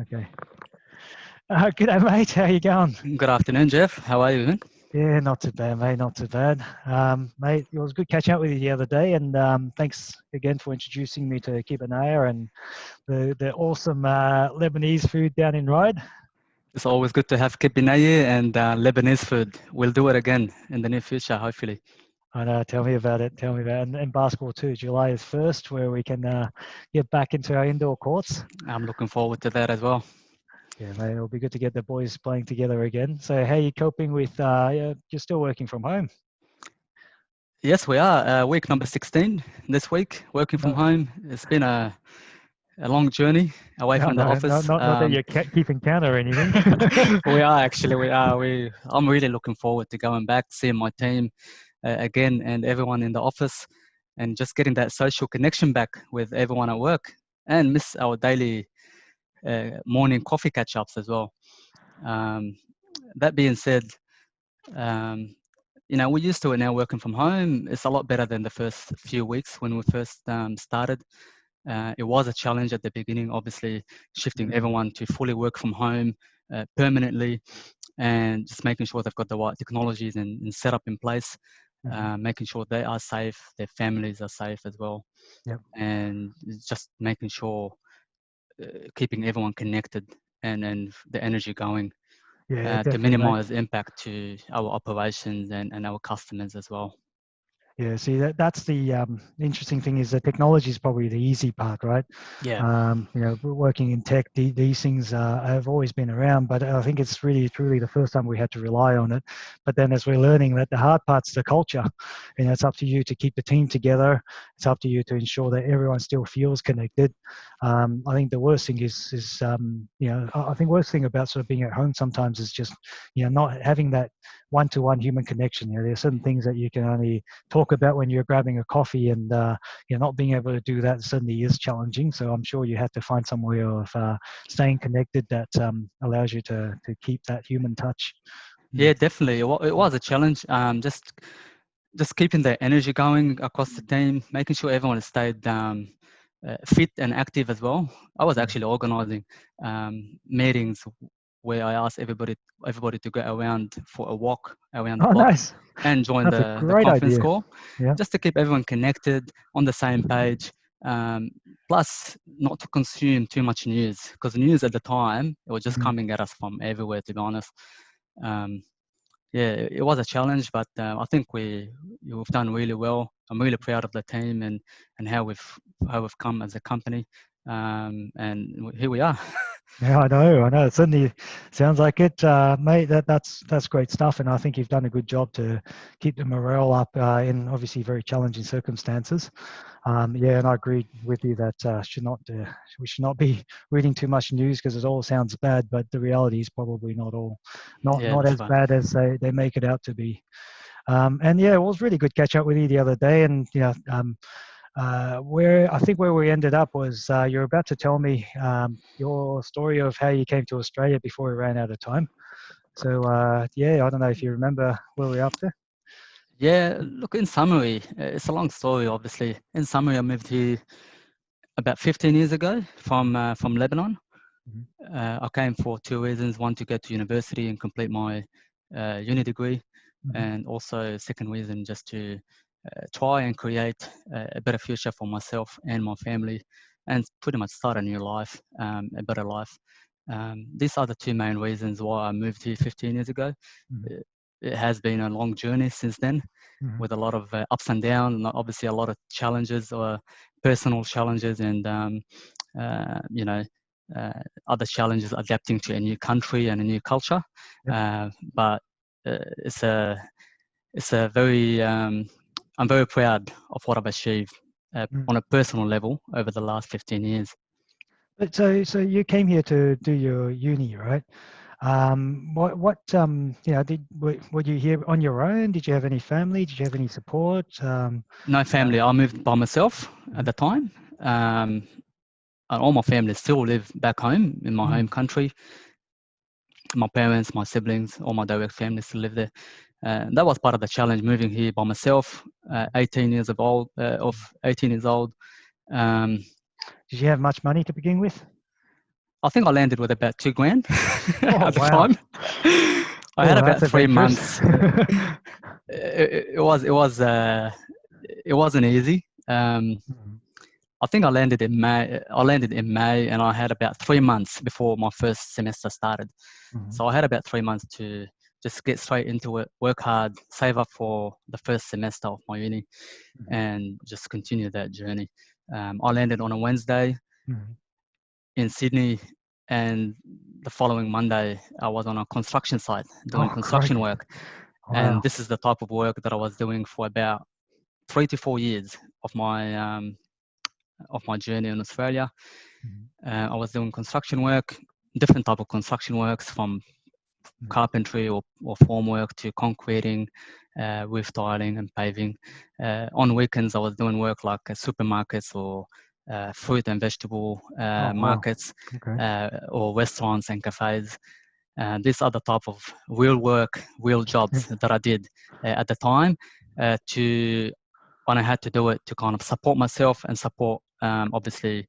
Okay. G'day, mate. How you going? Good afternoon, Jeff. How are you? Yeah, not too bad, mate. Not too bad. Mate, it was good catching up with you the other day, and thanks again for introducing me to Kibanaya and the awesome Lebanese food down in Ryde. It's always good to have kibinaye and Lebanese food. We'll do it again in the near future, hopefully. I know. Tell me about it. Tell me about it. And basketball too. July is first, where we can get back into our indoor courts. I'm looking forward to that as well. Yeah, mate. It'll be good to get the boys playing together again. So, how are you coping with? You're still working from home. Yes, we are. Week number 16 this week, working from No, home. It's been a long journey away no, from the no, office. not that you're keeping count or anything. We are actually, we are. I'm really looking forward to going back, seeing my team again and everyone in the office and just getting that social connection back with everyone at work and miss our daily morning coffee catch-ups as well. Um, that being said, um, we're used to it now working from home. It's a lot better than the first few weeks when we first started. It was a challenge at the beginning, obviously, shifting everyone to fully work from home permanently and just making sure they've got the right technologies and setup in place, making sure they are safe, their families are safe as well, Yep. and just making sure keeping everyone connected and the energy going Yeah, to definitely, mate. minimize impact to our operations and our customers as well. Yeah, see that's the interesting thing is the technology is probably the easy part, right? Yeah, Working in tech, these things have always been around, but I think it's really truly the first time we had to rely on it. But then as we're learning that the hard part's the culture, it's up to you to keep the team together. It's up to you to ensure that everyone still feels connected. I think the worst thing is I think worst thing about sort of being at home sometimes is just not having that one-to-one human connection. There are certain things that you can only talk about when you're grabbing a coffee, and not being able to do that certainly is challenging. So I'm sure you have to find some way of staying connected that allows you to keep that human touch. yeah, definitely. It was a challenge. Just keeping the energy going across the team, making sure everyone stayed fit and active as well. I was actually organizing meetings where I asked everybody to go around for a walk around the Oh, block nice. and join That's a the great conference idea. call, Yeah. just to keep everyone connected on the same page. Plus, not to consume too much news, because news at the time it was just coming at us from everywhere. To be honest, yeah, it was a challenge, but I think we've done really well. I'm really proud of the team and how we've come as a company, and here we are. Yeah, I know. It certainly sounds like it, mate. That's great stuff, and I think you've done a good job to keep the morale up in obviously very challenging circumstances. Yeah, and I agree with you that we should not be reading too much news because it all sounds bad, but the reality is probably Yeah, not that's as right. bad as they make it out to be. And yeah, it was really good catch up with you the other day, and where we ended up was you're about to tell me your story of how you came to Australia before we ran out of time. So yeah, I don't know if you remember where we're up to. Yeah, look, in summary, it's a long story, obviously. In summary, I moved here about 15 years ago from Lebanon. I came for two reasons: one, to go to university and complete my uni degree, Mm-hmm. and also second reason, just to try and create a better future for myself and my family, and pretty much start a new life, a better life. These are the two main reasons why I moved here 15 years ago. Mm-hmm. It has been a long journey since then, Mm-hmm. with a lot of ups and downs, and obviously a lot of challenges or personal challenges, and uh, you know, other challenges adapting to a new country and a new culture. Yep. But it's a very I'm very proud of what I've achieved Mm. on a personal level over the last 15 years. But so you came here to do your uni, right? What were you here on your own? Did you have any family? Did you have any support? No family. I moved by myself at the time. And all my family still live back home in my home country. My parents, my siblings, all my direct family still live there. That was part of the challenge, moving here by myself, 18 years old. Um, Did you have much money to begin with? I think I landed with about 2 grand Oh at the wow. time. I had Oh, about that's 3 months. adventurous. It wasn't easy. Mhm, I think I landed in May. I landed in May, and I had about 3 months before my first semester started. mhm, So I had about 3 months to just get straight into it, work hard, save up for the first semester of my uni, mhm, and just continue that journey. I landed on a Wednesday mhm. in Sydney, and the following Monday, I was on a construction site doing Oh, construction crikey. work. And Wow. this is the type of work that I was doing for about 3 to 4 years of my journey in Australia. Mhm, I was doing construction work, different type of construction works, from mhm. carpentry or form work to concreting, roof tiling and paving. On weekends, I was doing work like supermarkets or fruit and vegetable Oh, wow. markets, Okay. or restaurants and cafes. These are the type of real work, real Yeah. jobs that I did at the time, to when I had to do it to kind of support myself and support, obviously,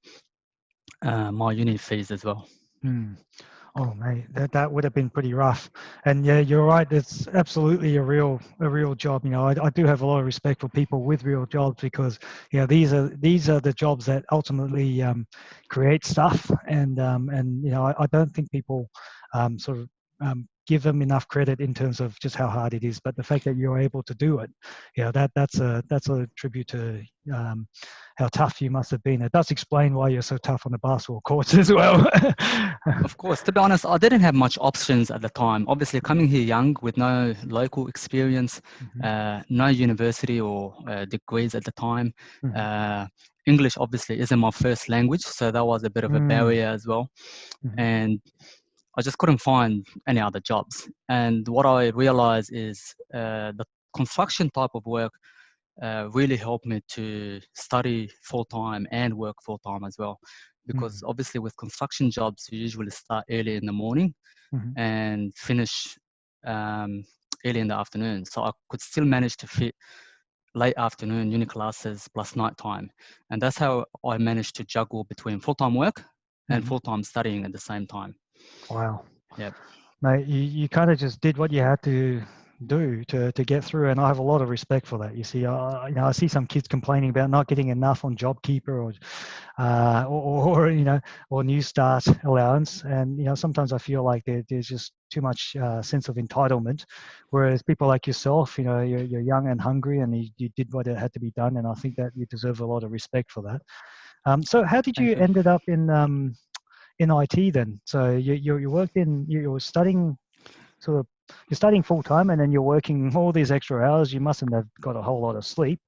my uni fees as well. Hmm. Oh mate, that would have been pretty rough. And yeah, you're right. It's absolutely a real job. You know, I do have a lot of respect for people with real jobs because you know these are the jobs that ultimately create stuff. And you know I don't think people sort of give them enough credit in terms of just how hard it is. But the fact that you're able to do it, you know, that's a tribute to um, how tough you must have been. It does explain why you're so tough on the basketball courts as well. Of course, to be honest, I didn't have much options at the time. Obviously, coming here young with no local experience, Mhm, no university or degrees at the time. mhm, Uh, English obviously isn't my first language, so that was a bit of a mm, barrier as well. mhm, And I just couldn't find any other jobs. And what I realized is the construction type of work really helped me to study full time and work full time as well. Because mm, obviously, with construction jobs, you usually start early in the morning mhm, and finish um, early in the afternoon. So I could still manage to fit late afternoon uni classes plus night time. And that's how I managed to juggle between full time work and mhm. full time studying at the same time. Wow. Yeah. Mate, you kind of just did what you had to do to get through, and I have a lot of respect for that. You see, you know, I see some kids complaining about not getting enough on JobKeeper or you know, or New Start allowance, and you know, sometimes I feel like there's just too much sense of entitlement, whereas people like yourself, you know, you're young and hungry, and you did what it had to be done, and I think that you deserve a lot of respect for that. So, how did Thank you you. ended up in IT then? So you worked you were studying sort of you're studying full time and then you're working all these extra hours. You mustn't have got a whole lot of sleep.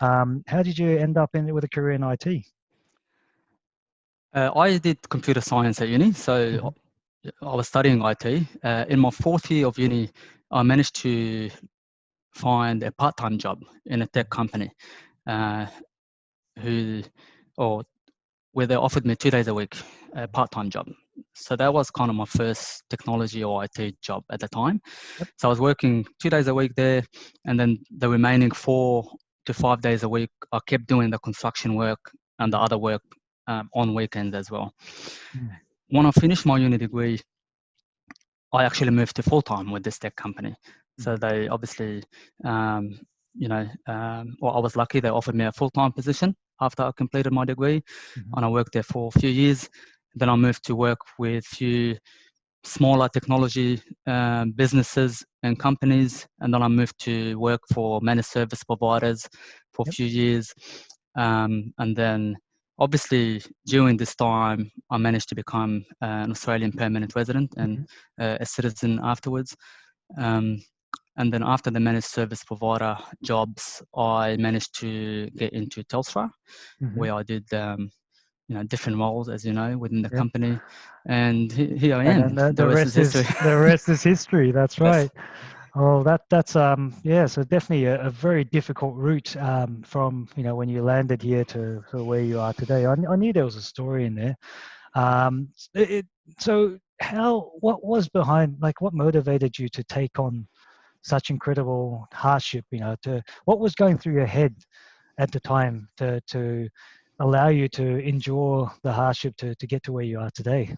How did you end up with a career in IT? I did computer science at uni, so Hmm. I was studying IT. In my fourth year of uni, I managed to find a part-time job in a tech company, uh, who, or where they offered me 2 days a week, a part-time job. So that was kind of my first technology or IT job at the time. Yep. So I was working 2 days a week there, and then the remaining 4 to 5 days a week, I kept doing the construction work and the Mm, other work on weekends as well. mm, When I finished my uni degree, I actually moved to full time with this tech company. So mm, they obviously, well, I was lucky. They offered me a full time position after I completed my degree, mhm, and I worked there for a few years. Then I moved to work with few smaller technology businesses and companies, and then I moved to work for managed service providers for a yep. few years, and then obviously during this time I managed to become an Australian permanent resident and Mhm, a citizen afterwards. Um, and then after the managed service provider jobs, I managed to get into Telstra, mhm, where I did different roles, as you know, within the yep. company. And here I And then am. The the rest is rest history. is history. That's Yes. right. Oh, that's yeah. So definitely a very difficult route from you know when you landed here to where you are today. I knew there was a story in there. So what was behind, like, what motivated you to take on such incredible hardship? You know, what was going through your head at the time to allow you to endure the hardship to get to where you are today?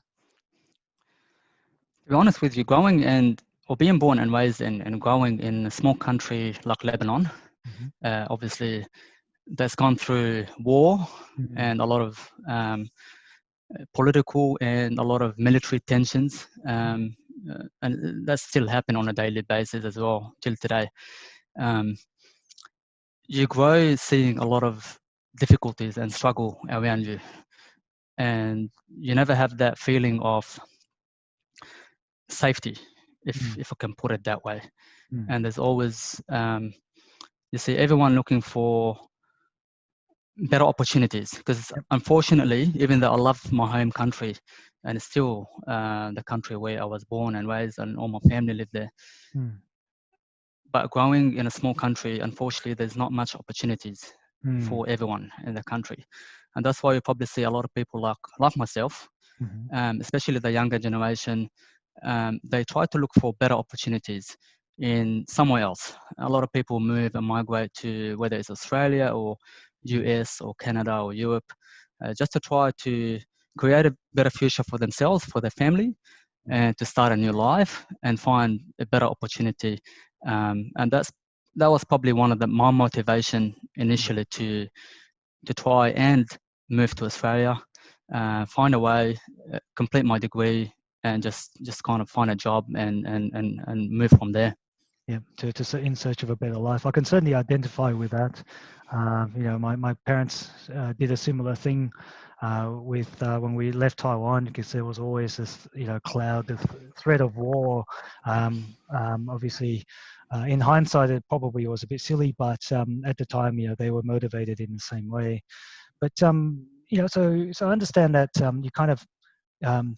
To be honest with you, growing or being born and raised and growing in a small country like Lebanon, Mm-hmm. obviously that's gone through war Mm-hmm. and a lot of political and a lot of military tensions, and that's still happening on a daily basis as well till today. Um, you grow seeing a lot of difficulties and struggle around you, and you never have that feeling of safety, if I can put it that way. Mm-hmm. And there's always you see everyone looking for better opportunities, because Yep. unfortunately, even though I love my home country and it's still the country where I was born and raised and all my family live there, Mm-hmm. but growing in a small country, unfortunately, there's not much opportunities for everyone in the country. And that's why you probably see a lot of people like myself, Mm-hmm. especially the younger generation, they try to look for better opportunities in somewhere else. A lot of people move and migrate to whether it's Australia or US or Canada or Europe, just to try to create a better future for themselves, for their family, and to start a new life and find a better opportunity. And that was probably one of my motivation initially to try and move to Australia, find a way, complete my degree, and just kind of find a job and move from there. Yeah, in search of a better life. I can certainly identify with that. My parents did a similar thing with when we left Taiwan, because there was always this cloud, the threat of war. Obviously, in hindsight, it probably was a bit silly, but at the time, they were motivated in the same way. But so I understand that you kind of um,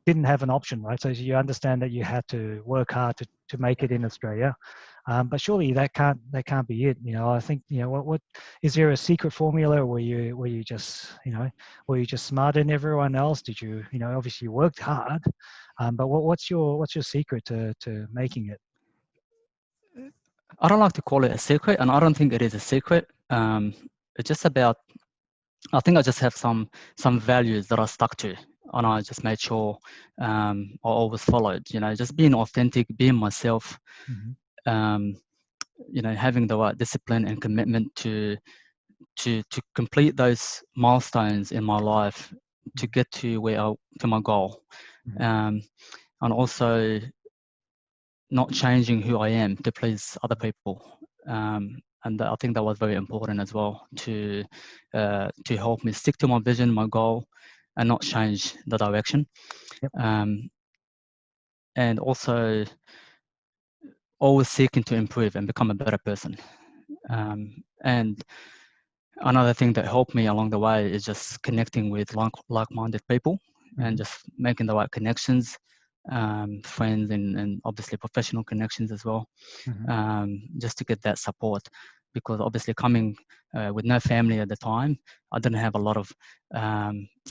didn't have an option, right? So you understand that you had to work hard to make it in Australia, but surely that can't be it. I think what is there a secret formula? Or were you just smarter than everyone else? Did you obviously you worked hard, but what's your secret to making it? I don't like to call it a secret, and I don't think it is a secret. It's just about, I think I just have some values that I stuck to, and I just made sure I always followed. Just being authentic, being myself. Mm-hmm. Um, having the right discipline and commitment to complete those milestones in my life to get to to my goal, Mm-hmm. um, and also not changing who I am to please other people. And I think that was very important as well to help me stick to my vision, my goal, and not change the direction. Yep. Um, and also always seeking to improve and become a better person. Mm-hmm. And another thing that helped me along the way is just connecting with like-minded people and Mm-hmm. just making the right connections, friends and obviously professional connections as well, Mm-hmm. just to get that support. Because obviously coming with no family at the time, I didn't have a lot of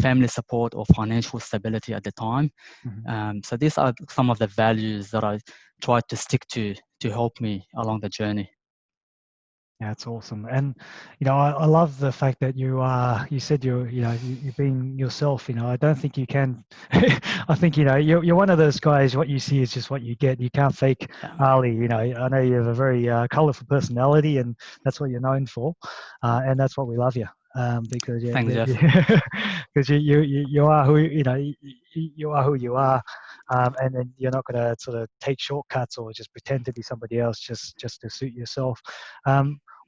family support or financial stability at the time. Mm-hmm. So these are some of the values that I tried to stick to help me along the journey. Yeah, it's awesome, and I love the fact that you said you're being yourself. I don't think you can. I think you're one of those guys. What you see is just what you get. You can't fake Yeah. Ali. I know you have a very colorful personality, and that's what you're known for, and that's what we love you. Because Thanks, Jeff. because you are who you are who you are, and then you're not going to sort of take shortcuts or just pretend to be somebody else just to suit yourself.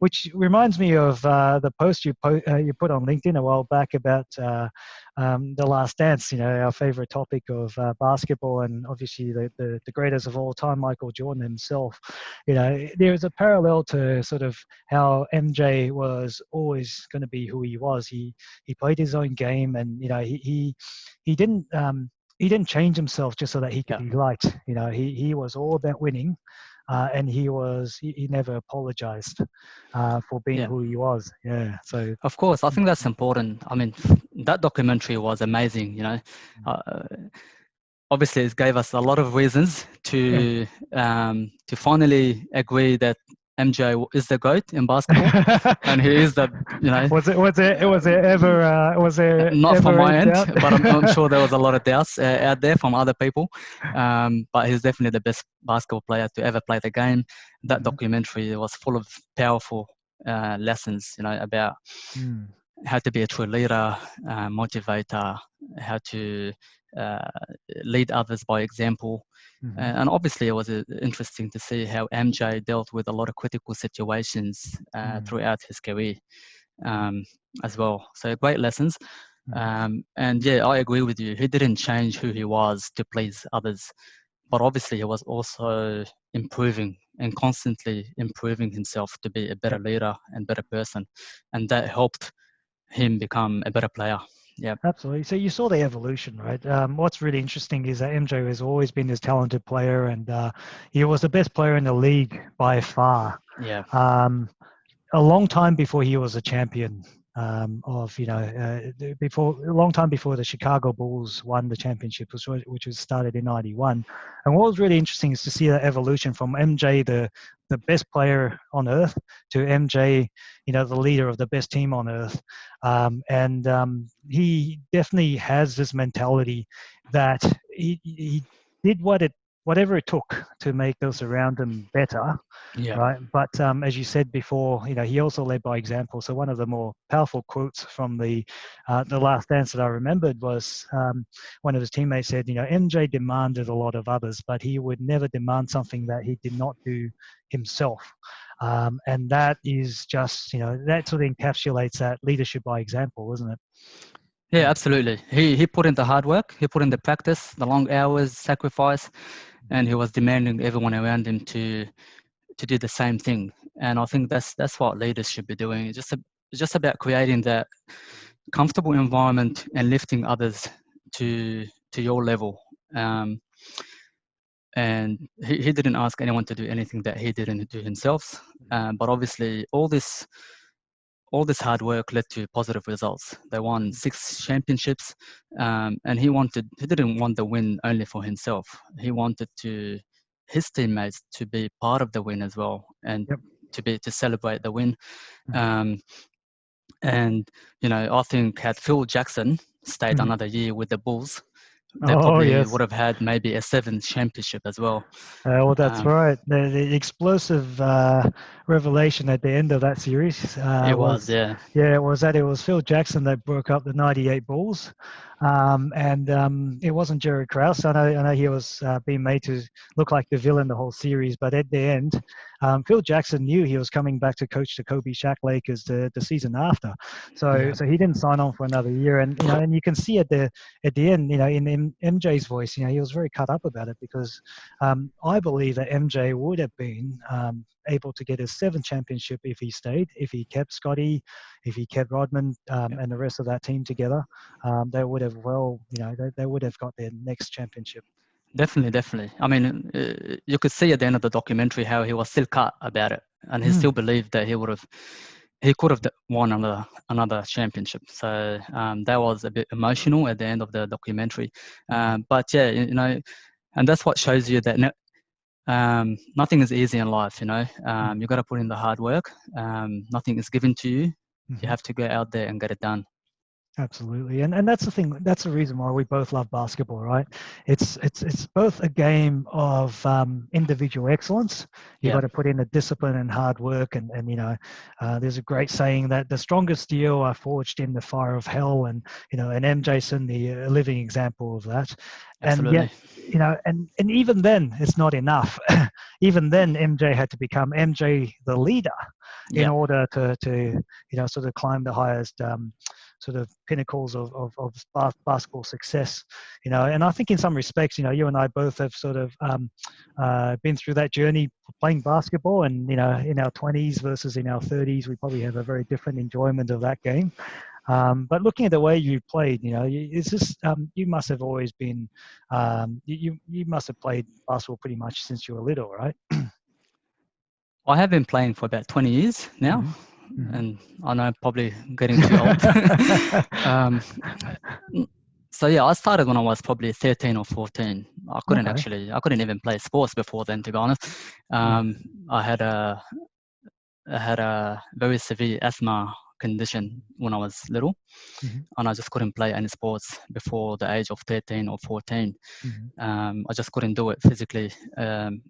Which reminds me of the post you put on LinkedIn a while back about the Last Dance. Our favorite topic of basketball, and obviously the greatest of all time, Michael Jordan himself. There is a parallel to sort of how MJ was always going to be who he was. He played his own game, and he didn't. He didn't change himself just so that he could Yeah. be liked. He was all about winning, and he never apologized for being Yeah. who he was. Yeah. So. Of course, I think that's important. I mean, that documentary was amazing. Uh, obviously, it gave us a lot of reasons Yeah. to finally agree that MJ is the GOAT in basketball, and he is the, was there not from ever my any end, doubt? but I'm sure there was a lot of doubts out there from other people. But he's definitely the best basketball player to ever play the game. That documentary was full of powerful lessons, about how to be a true leader, motivator, how to uh, lead others by example. And obviously, it was interesting to see how MJ dealt with a lot of critical situations throughout his career as well. So great lessons. And yeah, I agree with you. He didn't change who he was to please others, but obviously he was also improving and constantly improving himself to be a better leader and better person. And that helped him become a better player. Yeah. Absolutely. So you saw the evolution, right? What's really interesting is that MJ has always been this talented player, and he was the best player in the league by far. Yeah. A long time before he was a champion before a long time before the Chicago Bulls won the championship, which was started in '91. And what was really interesting is to see that evolution from MJ, the best player on earth, to MJ, the leader of the best team on earth. He definitely has this mentality that he did whatever it took to make those around him better. Yeah. Right. But as you said before, he also led by example. So one of the more powerful quotes from the Last Dance that I remembered was one of his teammates said, MJ demanded a lot of others, but he would never demand something that he did not do himself. And that is just, that sort of encapsulates that leadership by example, isn't it? Yeah, absolutely. He put in the hard work, he put in the practice, the long hours, sacrifice, and he was demanding everyone around him to do the same thing. And I think that's what leaders should be doing. It's just about creating that comfortable environment and lifting others to your level. And he didn't ask anyone to do anything that he didn't do himself. But obviously, all this hard work led to positive results. They won 6 championships, and he didn't want the win only for himself. He wanted his teammates to be part of the win as well, and to celebrate the win. And I think had Phil Jackson stayed another year with the Bulls, they probably would have had maybe a 7th championship as well. Well, that's right. The explosive revelation at the end of that series it was that it was Phil Jackson that broke up the '98 Bulls, and it wasn't Jerry Krause. I know he was being made to look like the villain the whole series, but at the end, Phil Jackson knew he was coming back to coach the Kobe Shaq Lakers the season after, so he didn't sign on for another year, and and you can see at the end, in MJ's voice, he was very cut up about it because. I believe that MJ would have been able to get his 7th championship if he stayed, if he kept Scotty, if he kept Rodman and the rest of that team together. They would have they would have got their next championship. Definitely. I mean, you could see at the end of the documentary how he was still cut about it, and he still believed that he could have won another championship. So that was a bit emotional at the end of the documentary. But yeah, and that's what shows you that nothing is easy in life. You got to put in the hard work. Nothing is given to you. You have to go out there and get it done. Absolutely, and that's the thing. That's the reason why we both love basketball, right? It's both a game of individual excellence. You got to put in the discipline and hard work, and there's a great saying that the strongest steel are forged in the fire of hell, and and M. Jason, the living example of that. Absolutely. And yet, and even then, it's not enough. Even then, MJ had to become MJ the leader in order to sort of climb the highest sort of pinnacles of basketball success, and I think in some respects, you and I both have sort of been through that journey playing basketball, and in our 20s versus in our 30s, we probably have a very different enjoyment of that game. But looking at the way you played, it's just you must have always been you must have played basketball pretty much since you were little, right? I have been playing for about 20 years now. And I know I'm probably getting too old. So yeah, I started when I was probably 13 or 14. I couldn't even play sports before then, to be honest. I had a I had a very severe asthma condition when I was little, Mm-hmm. and I just couldn't play any sports before the age of 13 or 14. Mm-hmm. I just couldn't do it physically, and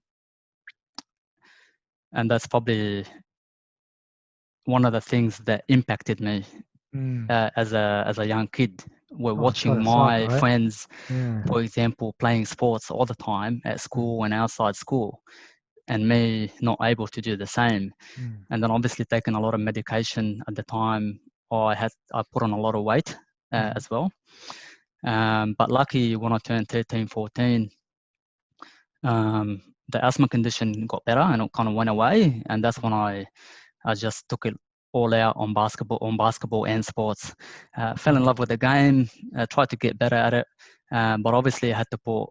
that's probably one of the things that impacted me Mm. as a young kid. We're Oh, it's watching gotta suck, my right? friends, Yeah. for example, playing sports all the time at Mm. school and outside school, and me not able to do the same. Mm. And then obviously taking a lot of medication at the time. I put on a lot of weight Mm. as well. But lucky when I turned 13, 14, the asthma condition got better and it kind of went away. And that's when I just took it all out on basketball and sports. Fell in Mm. love with the game, tried to get better at it. But obviously I had to put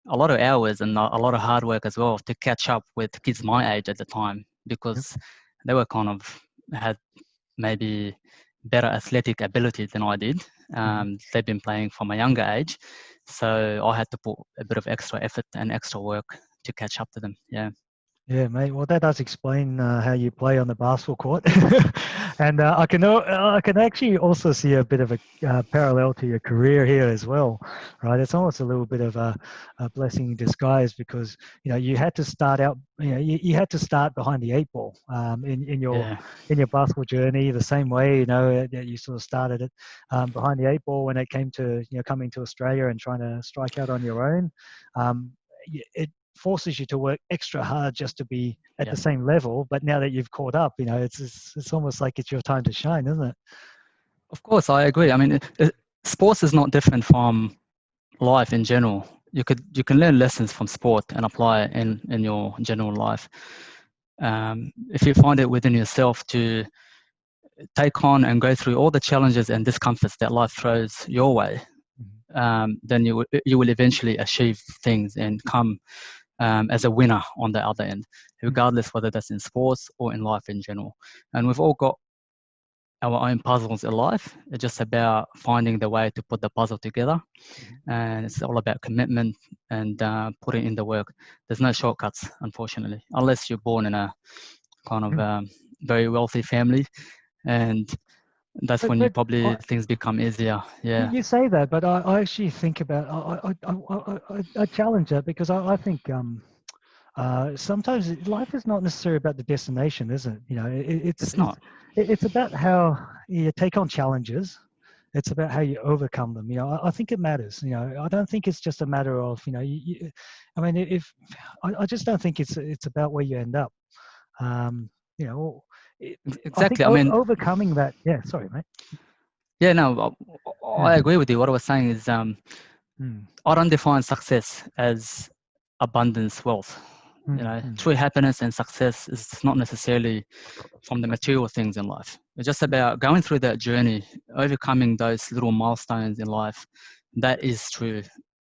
a lot of hours and a lot of hard work as well to catch up with kids my age at the time, Yep. because they were kind of had maybe better athletic ability than I did. Mm-hmm. They've been playing from a younger age, so I had to put a bit of extra effort and extra work to catch up to them. Yeah. Yeah, mate. Well, that does explain how you play on the basketball court, and I can actually also see a bit of a parallel to your career here as well, right? It's almost a little bit of a blessing in disguise because you had to start out, you had to start behind the eight ball Yeah. in your basketball journey the same way that you sort of started it behind the eight ball when it came to coming to Australia and trying to strike out on your own. It forces you to work extra hard just to be at Yeah. the same level. But now that you've caught up, it's almost like it's your time to shine, isn't it? Of course, I agree. I mean, sports is not different from life in general. You can learn lessons from sport and apply it in your general life. If you find it within yourself to take on and go through all the challenges and discomforts that life throws your way, then you will eventually achieve things and come as a winner on the other end, regardless whether that's in sports or in life in general. And we've all got our own puzzles in life. It's just about finding the way to put the puzzle together, and it's all about commitment and putting in the work. There's no shortcuts, unfortunately, unless you're born in a kind of very wealthy family, and that's when you But probably I, things become easier. Yeah, you say that, but I actually think about I challenge that because I think sometimes life is not necessarily about the destination, is it? it's not. It's about how you take on challenges. It's about how you overcome them. I think it matters. I don't think it's just a matter of I mean, if I just don't think it's about where you end up. Um, you know, I think Exactly. I mean, overcoming that. Yeah, sorry, mate. yeah, no, Yeah. I agree with you. What I was saying is, Mm, I don't define success as abundance, wealth. mm, mm, True happiness and success is not necessarily from the material things in life. It's just mm. about going through that journey, overcoming those little milestones in life. That is true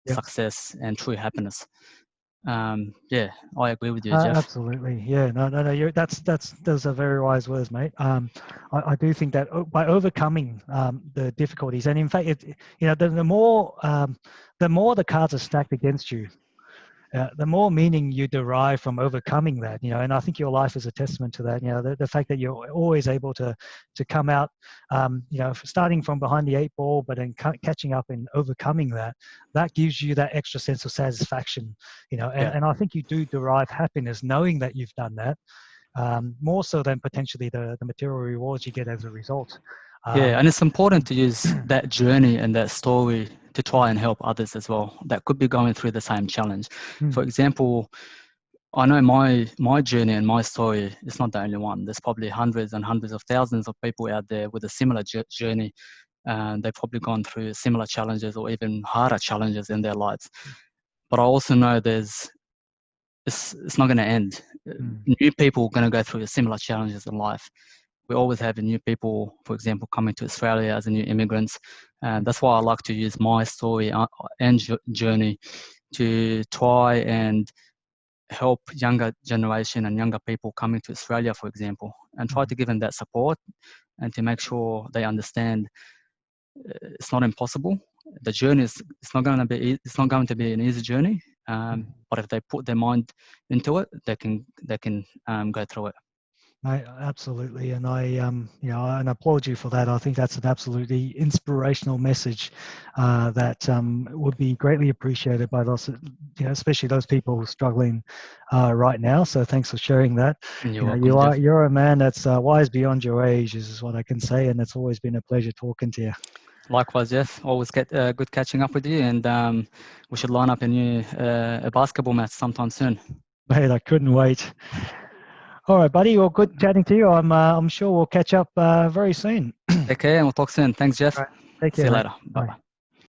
Yep. success and true happiness. Yeah, I agree with you, Jeff. Absolutely. Yeah. No. No. No. That's those are very wise words, mate. I do think that by overcoming the difficulties, and in fact, the more the cards are stacked against you, the more meaning you derive from overcoming that, and I think your life is a testament to that. The fact that you're always able to come out, starting from behind the eight ball, but then catching up and overcoming that gives you that extra sense of satisfaction, Yeah. and I think you do derive happiness knowing that you've done that, more so than potentially the material rewards you get as a result. Yeah, Um, and it's important to use that journey and that story to try and help others as well that could be going through the same challenge. For mm, example, I know my journey and my story is not the only one. There's probably hundreds and hundreds of thousands of people out there with a similar journey, and they've probably gone through similar challenges or even harder challenges in their lives. But I also know it's not going to end. mm, New people are going to go through similar challenges in life. We always have new people, for example, coming to Australia as new immigrants. And that's why I like to use my story and journey to try and help younger generation and younger people coming to Australia, for example, and try mm, to give them that support and to make sure they understand it's not impossible. The journey is it's not going to be an easy journey, mm. but if they put their mind into it, they can go through it. Absolutely, and I applaud you for that. I think that's an absolutely inspirational message that would be greatly appreciated by those, especially those people struggling right now. So thanks for sharing that. You're welcome, Jeff. You're a man that's wise beyond your age, is what I can say, and it's always been a pleasure talking to you. Likewise, Jeff. Always get good catching up with you, and we should line up a basketball match sometime soon. Mate, I couldn't wait. All right, buddy. Well, good chatting to you. I'm sure we'll catch up very soon. Take care, and we'll talk soon. Thanks, Jeff. All right. Take See care, you mate. later. Bye. Bye.